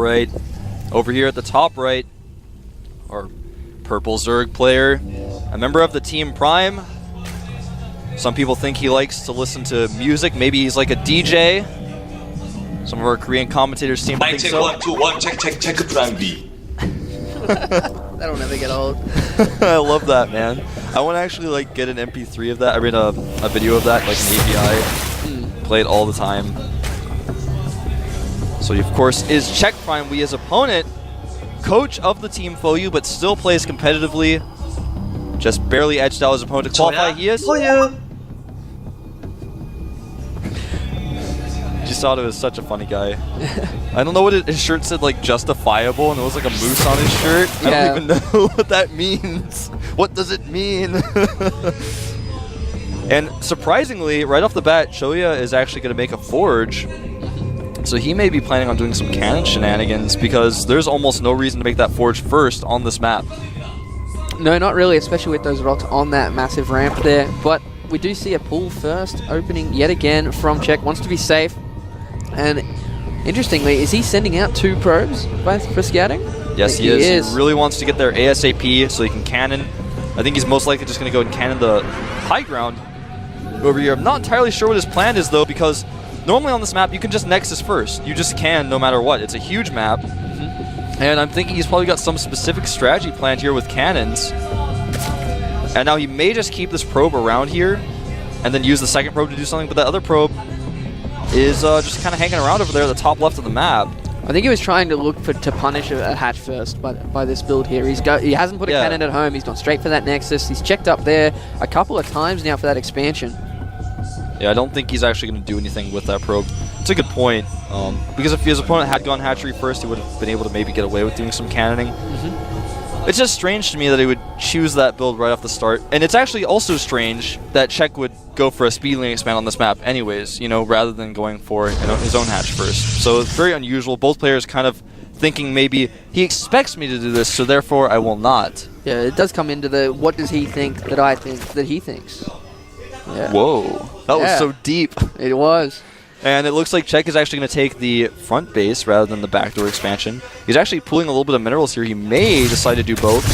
right. Over here at the top right, our purple Zerg player, a member of the Team Prime. Some people think he likes to listen to music. Maybe he's like a DJ. Some of our Korean commentators seem to think so. 1, 2, 1, check Prime B. That'll never get old. I love that, man. I want to actually like get an MP3 of that. I mean, a video of that, like an API. Play it all the time. So he, of course, is Check Prime. We, his opponent, coach of the Team Foyu, but still plays competitively. Just barely edged out his opponent to qualify. He is. Just thought it was such a funny guy. I don't know what his shirt said, like justifiable, and it was like a moose on his shirt. I don't even know what that means. What does it mean? And surprisingly, right off the bat, Choya is actually going to make a forge. So he may be planning on doing some cannon shenanigans because there's almost no reason to make that forge first on this map. No, not really, especially with those rocks on that massive ramp there. But we do see a pull first opening yet again from Czech. Wants to be safe. And interestingly, is he sending out 2 probes for scouting? Yes, he is. He really wants to get there ASAP so he can cannon. I think he's most likely just going to go and cannon the high ground over here. I'm not entirely sure what his plan is, though, because normally on this map, you can just Nexus first. You just can no matter what. It's a huge map. And I'm thinking he's probably got some specific strategy planned here with cannons. And now he may just keep this probe around here and then use the second probe to do something, but that other probe is just kind of hanging around over there at the top left of the map. I think he was trying to look to punish a hatch first by this build here. He hasn't put a cannon at home. He's gone straight for that Nexus. He's checked up there a couple of times now for that expansion. Yeah, I don't think he's actually going to do anything with that probe. It's a good point, because if his opponent had gone hatchery first, he would have been able to maybe get away with doing some cannoning. It's just strange to me that he would choose that build right off the start. And it's actually also strange that Czech would go for a speed lane expand on this map anyways, you know, rather than going for his own hatch first. So it's very unusual. Both players kind of thinking maybe he expects me to do this, so therefore I will not. Yeah, it does come into the what does he think that I think that he thinks. Yeah. Whoa. That was so deep. It was. And it looks like Czech is actually going to take the front base rather than the backdoor expansion. He's actually pulling a little bit of minerals here. He may decide to do both.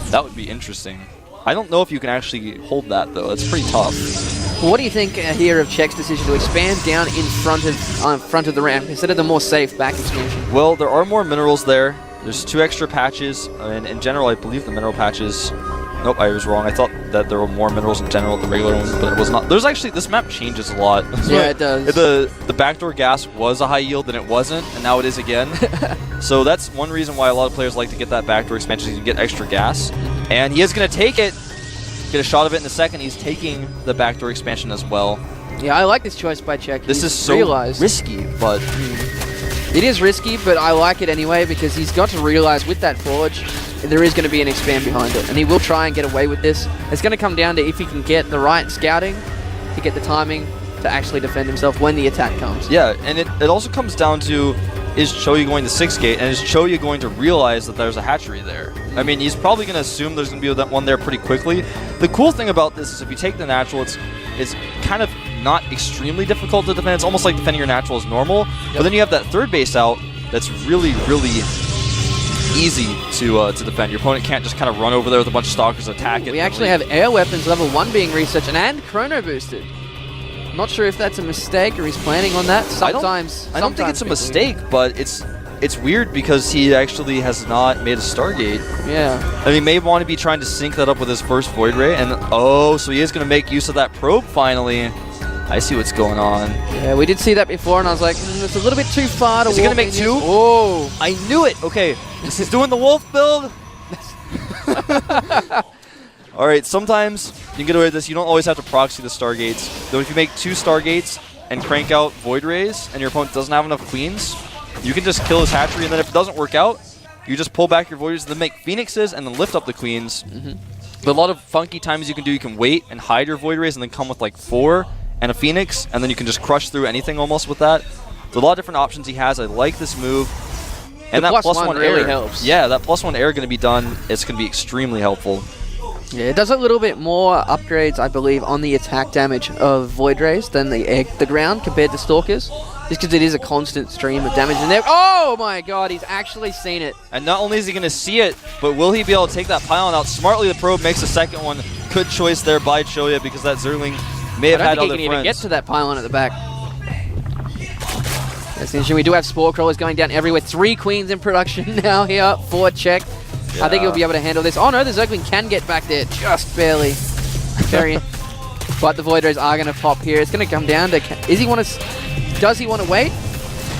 That would be interesting. I don't know if you can actually hold that, though. That's pretty tough. Well, what do you think here of Czech's decision to expand down in front of the ramp instead of the more safe back expansion? Well, there are more minerals there. There's 2 extra patches. And in general, I believe the mineral patches... Nope, I was wrong. I thought that there were more minerals in general at the regular one, but it was not. There's actually, this map changes a lot. Yeah, it does. The backdoor gas was a high yield, and it wasn't, and now it is again. So that's one reason why a lot of players like to get that backdoor expansion, so you can get extra gas. And he is going to take it. Get a shot of it in a second. He's taking the backdoor expansion as well. Yeah, I like this choice by Czech. This is so risky, but... It is risky, but I like it anyway because he's got to realize with that forge, there is going to be an expand behind it. And he will try and get away with this. It's going to come down to if he can get the right scouting, to get the timing, to actually defend himself when the attack comes. Yeah, and it also comes down to, is Choya going to 6 gate, and is Choya going to realize that there's a hatchery there? I mean, he's probably going to assume there's going to be that one there pretty quickly. The cool thing about this is if you take the natural, it's kind of not extremely difficult to defend. It's almost like defending your natural as normal. Yep. But then you have that third base out that's really, really easy to defend. Your opponent can't just kind of run over there with a bunch of stalkers, attack it. We actually have air weapons level 1 being researched and chrono boosted. Not sure if that's a mistake or he's planning on that. Sometimes I don't think it's a mistake, but it's weird because he actually has not made a Stargate. Yeah. And he may want to be trying to sync that up with his first Void Ray, and so he is going to make use of that probe finally. I see what's going on. Yeah, we did see that before, and I was like, it's a little bit too far to walk. Is he going to make 2? Oh. I knew it. Okay, this is doing the wolf build. All right, sometimes you can get away with this. You don't always have to proxy the Stargates. Though if you make 2 Stargates and crank out Void Rays, and your opponent doesn't have enough Queens, you can just kill his hatchery, and then if it doesn't work out, you just pull back your Void Rays, then make Phoenixes, and then lift up the Queens. But a lot of funky times you can do, you can wait and hide your Void Rays, and then come with like 4 and a Phoenix, and then you can just crush through anything almost with that. There's a lot of different options he has. I like this move. And that plus one really air helps. Yeah, that +1 air going to be done. It's going to be extremely helpful. Yeah, it does a little bit more upgrades, I believe, on the attack damage of Void Rays than the ground compared to Stalkers. Just because it is a constant stream of damage in there. Oh my god, he's actually seen it. And not only is he going to see it, but will he be able to take that pylon out? Smartly, the probe makes a second one. Good choice there by Choya because that Zergling may have had other friends. I don't think he can even get to that pylon at the back. That's interesting. We do have Spore Crawlers going down everywhere. 3 Queens in production now here for Check. Yeah. I think he'll be able to handle this. Oh no, the Zergling can get back there just barely. Very. But the Void Rays are going to pop here. It's going to come down to... Does he want to wait?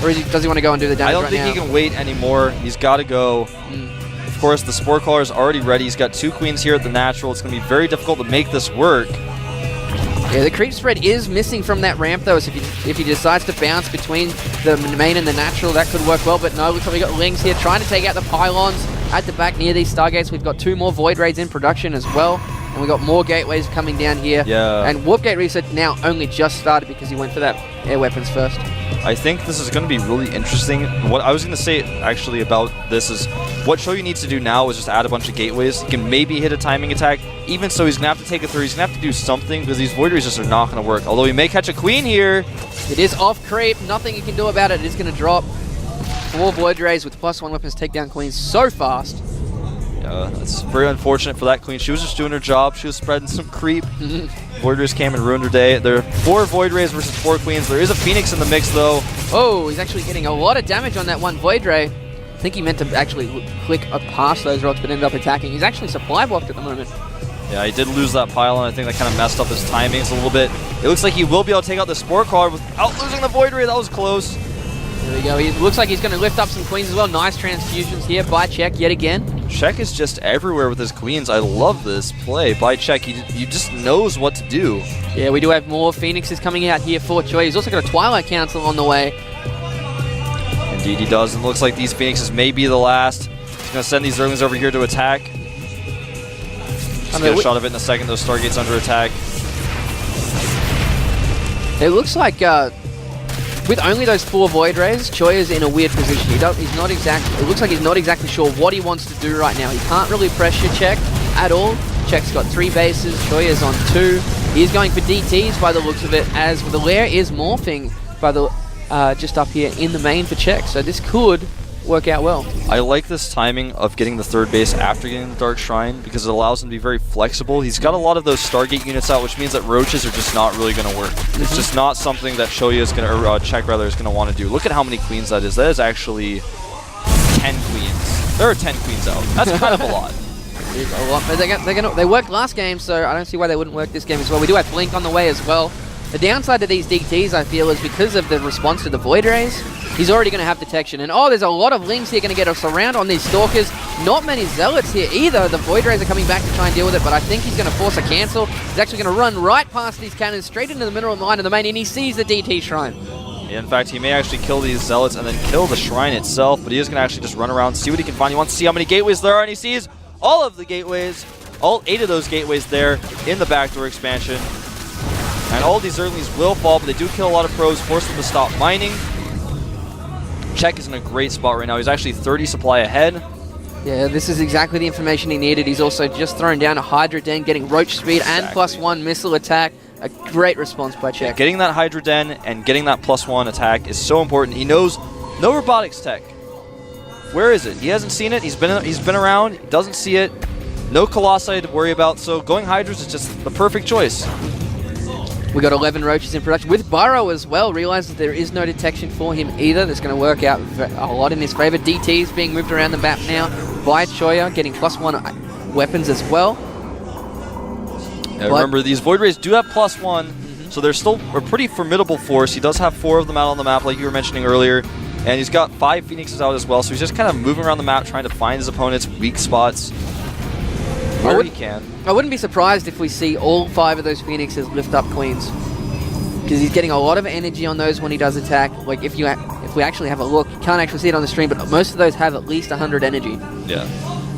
Or does he want to go and do the damage I don't think he can wait anymore. He's got to go. Of course, the Spore Caller is already ready. He's got 2 Queens here at the natural. It's going to be very difficult to make this work. Yeah, the creep spread is missing from that ramp, though, so if he decides to bounce between the main and the natural, that could work well, but no, we've probably got Lings here trying to take out the pylons at the back near these Stargates. We've got 2 more Void Raids in production as well, and we've got more Gateways coming down here. Yeah. And Warp Gate Reset now only just started because he went for that air weapons first. I think this is going to be really interesting. What I was going to say, actually, about this is what Choya needs to do now is just add a bunch of gateways. He can maybe hit a timing attack. Even so, he's going to have to take it through. He's going to have to do something because these Void Rays just are not going to work. Although he may catch a Queen here. It is off creep. Nothing you can do about it. It is going to drop. 4 Void Rays with +1 weapons take down Queens so fast. Yeah, that's very unfortunate for that Queen. She was just doing her job. She was spreading some creep. Void Rays came and ruined her day. There are 4 Void Rays versus 4 Queens. There is a Phoenix in the mix, though. Oh, he's actually getting a lot of damage on that one Void Ray. I think he meant to actually click past those rods, but ended up attacking. He's actually supply blocked at the moment. Yeah, he did lose that pylon. I think that kind of messed up his timings a little bit. It looks like he will be able to take out the Spore Crawler without losing the Void Ray. That was close. There we go. He looks like he's going to lift up some Queens as well. Nice transfusions here by Check yet again. Check is just everywhere with his Queens. I love this play by Check. He just knows what to do. Yeah, we do have more Phoenixes coming out here for Choya. He's also got a Twilight Council on the way. Indeed he does. And it looks like these Phoenixes may be the last. He's going to send these Zerglings over here to attack. Just get a shot of it in a second. Those Stargates under attack. It looks like with only those 4 Void Rays, Choya's in a weird position. He's not exactly. It looks like he's not exactly sure what he wants to do right now. He can't really pressure Check at all. Check's got 3 bases. Choya's on 2. He's going for DTs by the looks of it, as the lair is morphing by the just up here in the main for Check. So this could work out well. I like this timing of getting the 3rd base after getting the Dark Shrine because it allows him to be very flexible. He's got a lot of those Stargate units out, which means that Roaches are just not really going to work. It's just not something that Choya is going to, or Check rather, is going to want to do. Look at how many Queens that is. That is actually 10 Queens. There are 10 Queens out. That's kind of a lot. It's a lot. But they worked last game, so I don't see why they wouldn't work this game as well. We do have Blink on the way as well. The downside to these DTs, I feel, is because of the response to the Void Rays, he's already going to have detection. And oh, there's a lot of Lings here going to get us around on these Stalkers. Not many Zealots here either. The Void Rays are coming back to try and deal with it, but I think he's going to force a cancel. He's actually going to run right past these cannons, straight into the mineral line of the main, and he sees the DT Shrine. Yeah, in fact, he may actually kill these Zealots and then kill the Shrine itself, but he is going to actually just run around, see what he can find. He wants to see how many gateways there are, and he sees all of the gateways, all 8 of those gateways there in the backdoor expansion. And all these Zerglings will fall, but they do kill a lot of pros, force them to stop mining. Check is in a great spot right now. He's actually 30 supply ahead. Yeah, this is exactly the information he needed. He's also just thrown down a Hydra Den, getting Roach speed and +1 missile attack. A great response by Check. Yeah, getting that Hydra Den and getting that +1 attack is so important. He knows no robotics tech. Where is it? He hasn't seen it. He's been around. He doesn't see it. No Colossi to worry about. So going Hydras is just the perfect choice. We got 11 Roaches in production with Burrow as well. Realizes there is no detection for him either. That's going to work out a lot in his favor. DTs being moved around the map now by Choya, getting +1 weapons as well. Yeah, remember, these Void Rays do have +1, so they're still a pretty formidable force. He does have 4 of them out on the map, like you were mentioning earlier, and he's got 5 Phoenixes out as well, so he's just kind of moving around the map trying to find his opponent's weak spots where he can. I wouldn't be surprised if we see all 5 of those Phoenixes lift up Queens, because he's getting a lot of energy on those when he does attack. Like, if we actually have a look, you can't actually see it on the stream, but most of those have at least 100 energy. Yeah.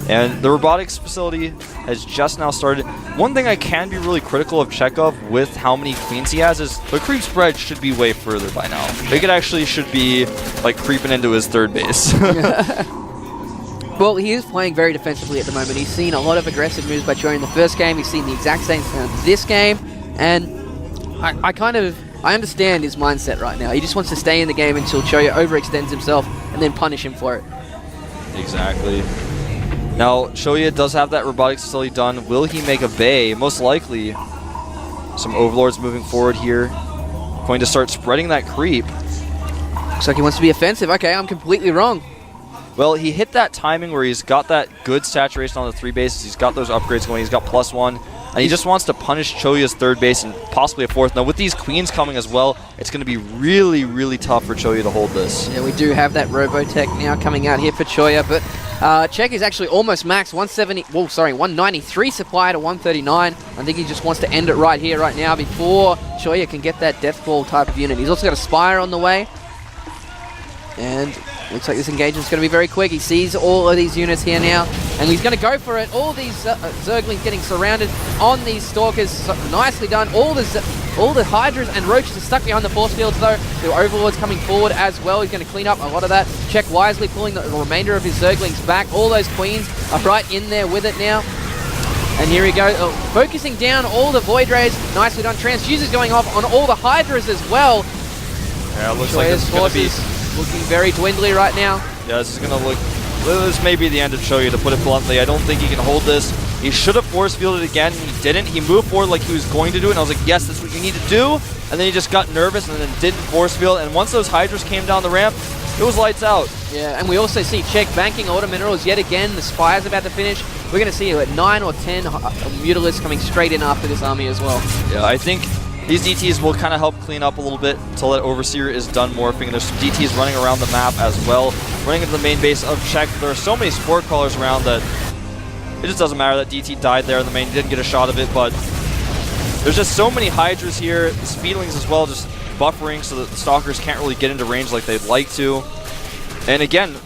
And the robotics facility has just now started. One thing I can be really critical of Chekhov with how many Queens he has is the creep spread should be way further by now. They should be like creeping into his 3rd base. Well, he is playing very defensively at the moment. He's seen a lot of aggressive moves by Choya in the first game. He's seen the exact same thing in this game. And I I understand his mindset right now. He just wants to stay in the game until Choya overextends himself and then punish him for it. Exactly. Now, Choya does have that robotics facility done. Will he make a bay? Most likely. Some overlords moving forward here. Going to start spreading that creep. Looks like he wants to be offensive. Okay, I'm completely wrong. Well, he hit that timing where he's got that good saturation on the 3 bases. He's got those upgrades going. He's got +1. And he just wants to punish Choya's 3rd base and possibly a 4th. Now, with these queens coming as well, it's going to be really, really tough for Choya to hold this. Yeah, we do have that Robotech now coming out here for Choya, but Czech is actually almost max. 193 supply to 139. I think he just wants to end it right here, right now, before Choya can get that Death Ball type of unit. He's also got a Spire on the way. And looks like this engagement's going to be very quick. He sees all of these units here now, and he's going to go for it. All these Zerglings getting surrounded on these Stalkers. So nicely done. All the Hydras and Roaches are stuck behind the force fields, though. The Overlord's coming forward as well. He's going to clean up a lot of that. Czech wisely pulling the remainder of his Zerglings back. All those Queens are right in there with it now. And here we go, focusing down all the Void Rays. Nicely done. Transfusers going off on all the Hydras as well. Yeah, it looks like this is going to be looking very dwindly right now. Yeah, this is going to look... This may be the end of Choya, to put it bluntly. I don't think he can hold this. He should have force fielded again. He didn't. He moved forward like he was going to do it, and I was like, yes, that's what you need to do. And then he just got nervous and then didn't force field. And once those Hydras came down the ramp, it was lights out. Yeah, and we also see Czech banking Auto Minerals yet again. The Spire's about to finish. We're going to see 9 or 10 Mutalisks coming straight in after this army as well. Yeah, I think these DTs will kind of help clean up a little bit until that Overseer is done morphing. There's some DTs running around the map as well, running into the main base of Czech. There are so many Spore Crawlers around that it just doesn't matter that DT died there in the main. He didn't get a shot of it, but there's just so many Hydras here. The Speedlings as well, just buffering so that the Stalkers can't really get into range like they'd like to. And again,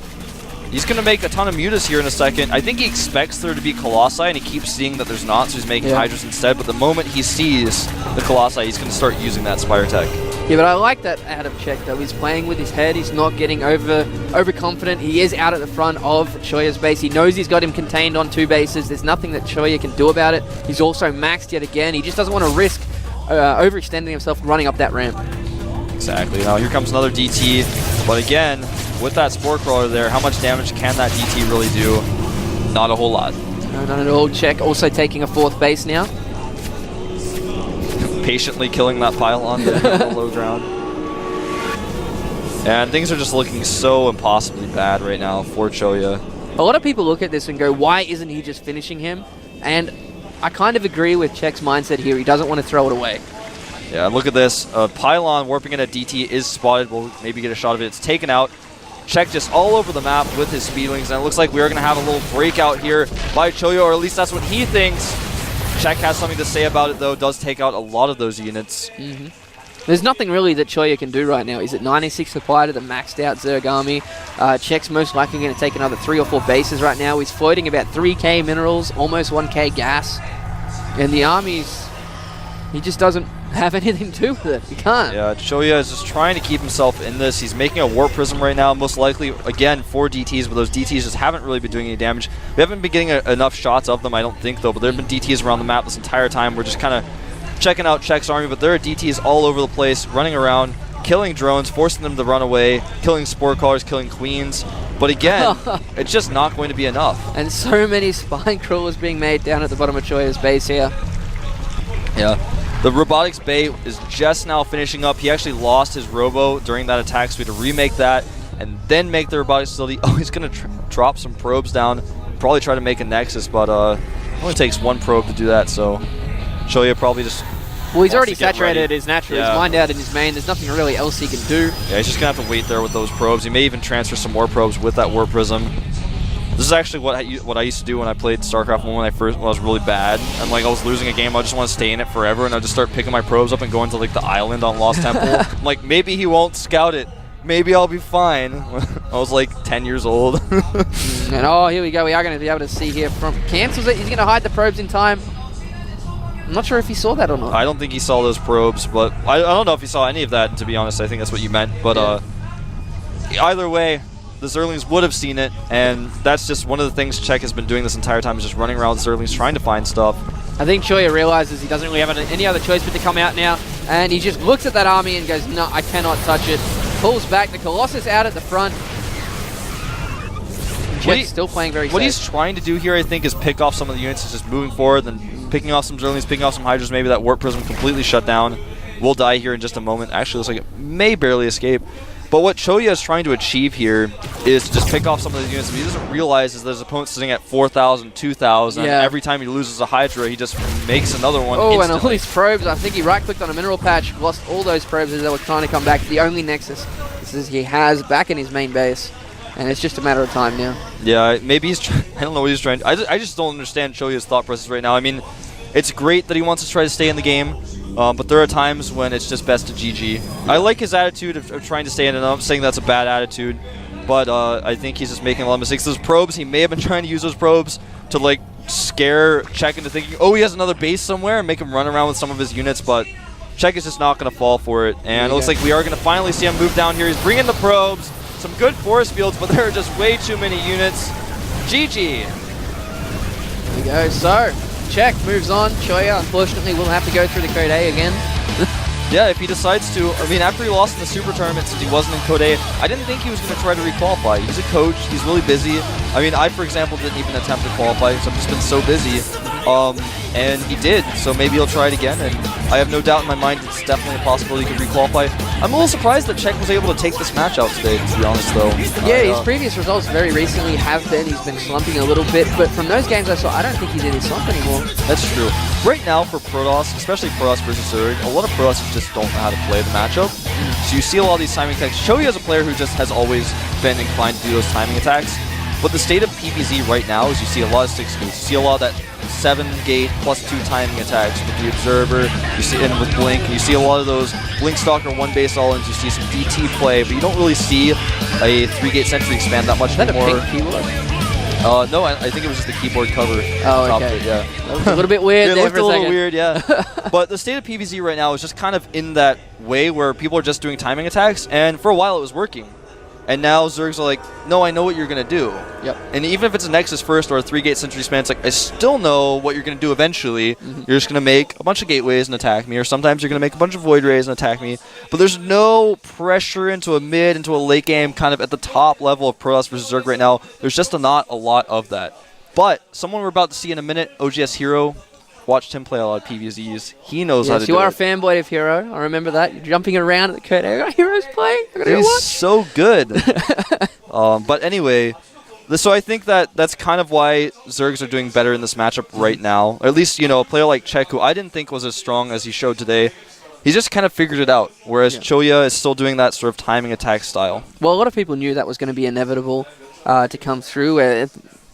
he's going to make a ton of Mutas here in a second. I think he expects there to be Colossi, and he keeps seeing that there's not, so he's making Hydras instead. But the moment he sees the Colossi, he's going to start using that Spire Tech. Yeah, but I like that out of Czech, though. He's playing with his head. He's not getting overconfident. He is out at the front of Choya's base. He knows he's got him contained on 2 bases. There's nothing that Choya can do about it. He's also maxed yet again. He just doesn't want to risk overextending himself running up that ramp. Exactly. Now here comes another DT. But again, with that Spore Crawler there, how much damage can that DT really do? Not a whole lot. No, not at all. Czech also taking a 4th base now. Patiently killing that pylon there on the low ground. And things are just looking so impossibly bad right now for Choya. A lot of people look at this and go, why isn't he just finishing him? And I kind of agree with Czech's mindset here. He doesn't want to throw it away. Yeah, look at this. Pylon warping in at DT is spotted. We'll maybe get a shot of it. It's taken out. Czech just all over the map with his Speedlings, and it looks like we're going to have a little breakout here by Choya, or at least that's what he thinks. Czech has something to say about it, though. Does take out a lot of those units. There's nothing really that Choya can do right now. He's at 96 supply to the maxed out Zerg army. Czech's most likely going to take another 3 or 4 bases right now. He's floating about 3k minerals, almost 1k gas. And the army's... he just doesn't have anything to do with it. He can't. Yeah, Choya is just trying to keep himself in this. He's making a Warp Prism right now, most likely, again, 4 DTs, but those DTs just haven't really been doing any damage. We haven't been getting enough shots of them, I don't think, though, but there have been DTs around the map this entire time. We're just kind of checking out Czech's army, but there are DTs all over the place, running around, killing drones, forcing them to run away, killing Spore Crawlers, killing Queens. But again, it's just not going to be enough. And so many Spine Crawlers being made down at the bottom of Choya's base here. Yeah. The Robotics Bay is just now finishing up. He actually lost his Robo during that attack, so we had to remake that and then make the Robotics Facility. Oh, he's going to drop some probes down, probably try to make a Nexus, but it only takes 1 probe to do that, so Choya probably just... Well, he's already saturated his natural. Yeah. He's mined out in his main. There's nothing really else he can do. Yeah, he's just going to have to wait there with those probes. He may even transfer some more probes with that Warp Prism. This is actually what I used to do when I played Starcraft 1 when I was really bad. And like I was losing a game, I just want to stay in it forever, and I just start picking my probes up and going to like the island on Lost Temple. I'm like, maybe he won't scout it. Maybe I'll be fine. I was like 10 years old. And oh, here we go. We are going to be able to see here from cancels it. He's going to hide the probes in time. I'm not sure if he saw that or not. I don't think he saw those probes, but I don't know if he saw any of that, to be honest. I think that's what you meant. But either way, the Zerlings would have seen it, and that's just one of the things Czech has been doing this entire time, is just running around with Zerlings trying to find stuff. I think Choya realizes he doesn't really have any other choice but to come out now. And he just looks at that army and goes, no, I cannot touch it. Pulls back. The Colossus out at the front. Jet's still playing very safe. What he's trying to do here, I think, is pick off some of the units. He's just moving forward, then picking off some Zerlings, picking off some Hydras. Maybe that Warp Prism completely shut down. Will die here in just a moment. Actually, looks like it may barely escape. But what Choya is trying to achieve here is to just pick off some of these units. What he doesn't realize is that his opponent's sitting at 4,000, 2,000. Yeah. Every time he loses a Hydra, he just makes another one Oh, instantly. and all these probes. I think he right-clicked on a mineral patch, lost all those probes as they were trying to come back. The only Nexus he has back in his main base. And it's just a matter of time now. Yeah, maybe he's I don't know what he's trying to I just don't understand Choya's thought process right now. I mean, it's great that he wants to try to stay in the game. But there are times when it's just best to GG. I like his attitude of trying to stay in, and I'm not saying that's a bad attitude, but I think he's just making a lot of mistakes. Those probes, he may have been trying to use those probes to like scare Czech into thinking, oh, he has another base somewhere, and make him run around with some of his units, but Czech is just not going to fall for it. And it looks like we are going to finally see him move down here. He's bringing the probes, some good force fields, but there are just way too many units. GG. There we go. So, Czech moves on. Choya, unfortunately, will have to go through the Code A again. Yeah, if he decides to. I mean, after he lost in the Super Tournament, since he wasn't in Code A, I didn't think he was going to try to requalify. He's a coach. He's really busy. I mean, I, for example, didn't even attempt to qualify because I've just been so busy. And he did, so maybe he'll try it again. And I have no doubt in my mind it's definitely a possibility he could requalify. I'm a little surprised that Czech was able to take this match out today, to be honest, though. Yeah, his previous results very recently have been. He's been slumping a little bit, but from those games I saw, I don't think he's in his slump anymore. That's true. Right now for Protoss, especially Protoss versus Zerg, a lot of Protoss just don't know how to play the matchup. So you see a lot of these timing attacks. Choya is a player who just has always been inclined to do those timing attacks. But the state of PvZ right now is you see a lot of 6 gates. You see a lot of that 7-gate +2 timing attacks with the Observer. You see in with Blink. You see a lot of those Blink Stalker 1-base all-ins. You see some DT play, but you don't really see a 3-gate Sentry expand that much anymore. Is that a pink keyboard? No, I think it was just the keyboard cover. Oh, okay. It, yeah. That was a little bit weird It there looked for a a little second. weird, yeah. But the state of PvZ right now is just kind of in that way where people are just doing timing attacks, and for a while it was working. And now Zergs are like, no, I know what you're going to do. Yep. And even if it's a Nexus first or a 3-gate Sentry span, it's like, I still know what you're going to do eventually. You're just going to make a bunch of gateways and attack me, or sometimes you're going to make a bunch of Void Rays and attack me. But there's no pressure into a mid, into a late game, kind of at the top level of Protoss versus Zerg right now. There's just not a lot of that. But someone we're about to see in a minute, OGS Hero, watched him play a lot of PvZs. He knows how to do it. You are a fanboy of Hero. I remember that. You're jumping around at the Code A. I got Heroes playing. I got to go He's watch. so good. But anyway, so I think that's kind of why Zergs are doing better in this matchup right now. Or at least, a player like Czech, who I didn't think was as strong as he showed today, he just kind of figured it out, whereas Choya is still doing that sort of timing attack style. Well, a lot of people knew that was going to be inevitable to come through.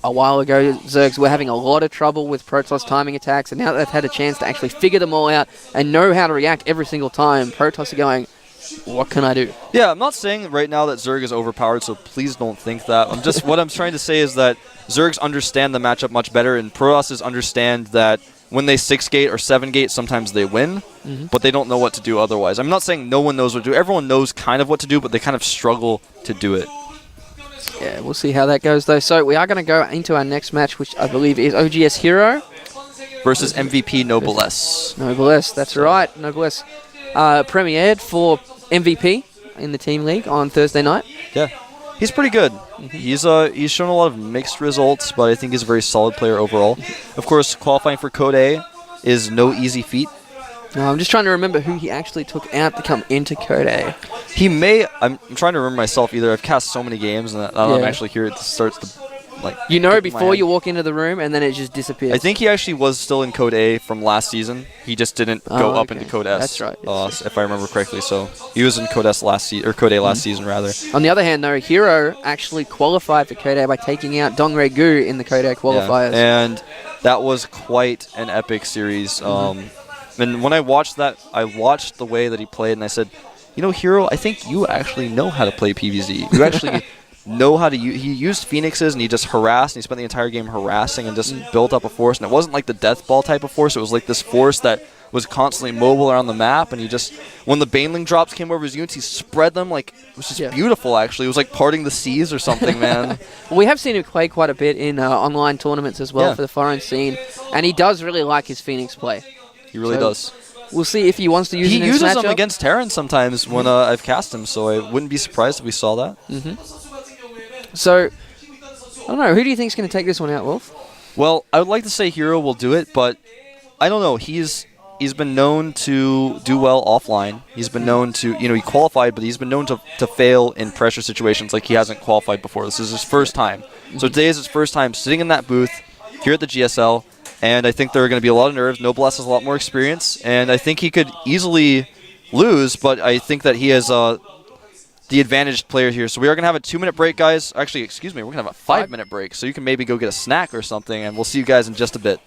A while ago, Zergs were having a lot of trouble with Protoss timing attacks, and now that they've had a chance to actually figure them all out and know how to react every single time, Protoss are going, what can I do? Yeah, I'm not saying right now that Zerg is overpowered, so please don't think that. What I'm trying to say is that Zergs understand the matchup much better, and Protosses understand that when they 6-gate or 7-gate, sometimes they win, but they don't know what to do otherwise. I'm not saying no one knows what to do. Everyone knows kind of what to do, but they kind of struggle to do it. Yeah, we'll see how that goes, though. So we are going to go into our next match, which I believe is OGS Hero versus MVP Noblesse. Noblesse, that's right. Noblesse premiered for MVP in the Team League on Thursday night. Yeah, he's pretty good. He's shown a lot of mixed results, but I think he's a very solid player overall. Of course, qualifying for Code A is no easy feat. No, I'm just trying to remember who he actually took out to come into Code A. He may... I'm trying to remember myself either. I've cast so many games, and I'm actually here. It starts to... before you walk into the room, and then it just disappears. I think he actually was still in Code A from last season. He just didn't go up into Code S. That's right. Yes. If I remember correctly. So he was in Code S last season, or Code A last season rather. On the other hand, though, Hero actually qualified for Code A by taking out Dongre Gu in the Code A qualifiers. Yeah. And that was quite an epic series. And when I watched that, I watched the way that he played, and I said, Hero, I think you actually know how to play PvZ. You actually know how to use... He used Phoenixes, and he just harassed, and he spent the entire game harassing and just built up a force. And it wasn't like the death ball type of force. It was like this force that was constantly mobile around the map, and he just... When the Baneling drops came over his units, he spread them like... It was just beautiful, actually. It was like parting the seas or something, man. Well, we have seen him play quite a bit in online tournaments as well for the foreign scene, and he does really like his Phoenix play. He really does. We'll see if he wants to use He it in this uses them matchup. against Terran sometimes when I've cast him, so I wouldn't be surprised if we saw that. So, I don't know. Who do you think is going to take this one out, Wolf? Well, I would like to say Hero will do it, but I don't know. He's been known to do well offline. He's been known to, he qualified, but he's been known to fail in pressure situations like he hasn't qualified before. This is his first time. So today is his first time sitting in that booth here at the GSL, and I think there are going to be a lot of nerves. Noblesse has a lot more experience, and I think he could easily lose, but I think that he has the advantaged player here. So we are going to have a 2-minute break, guys. Actually, excuse me, we're going to have a 5-minute break, so you can maybe go get a snack or something, and we'll see you guys in just a bit.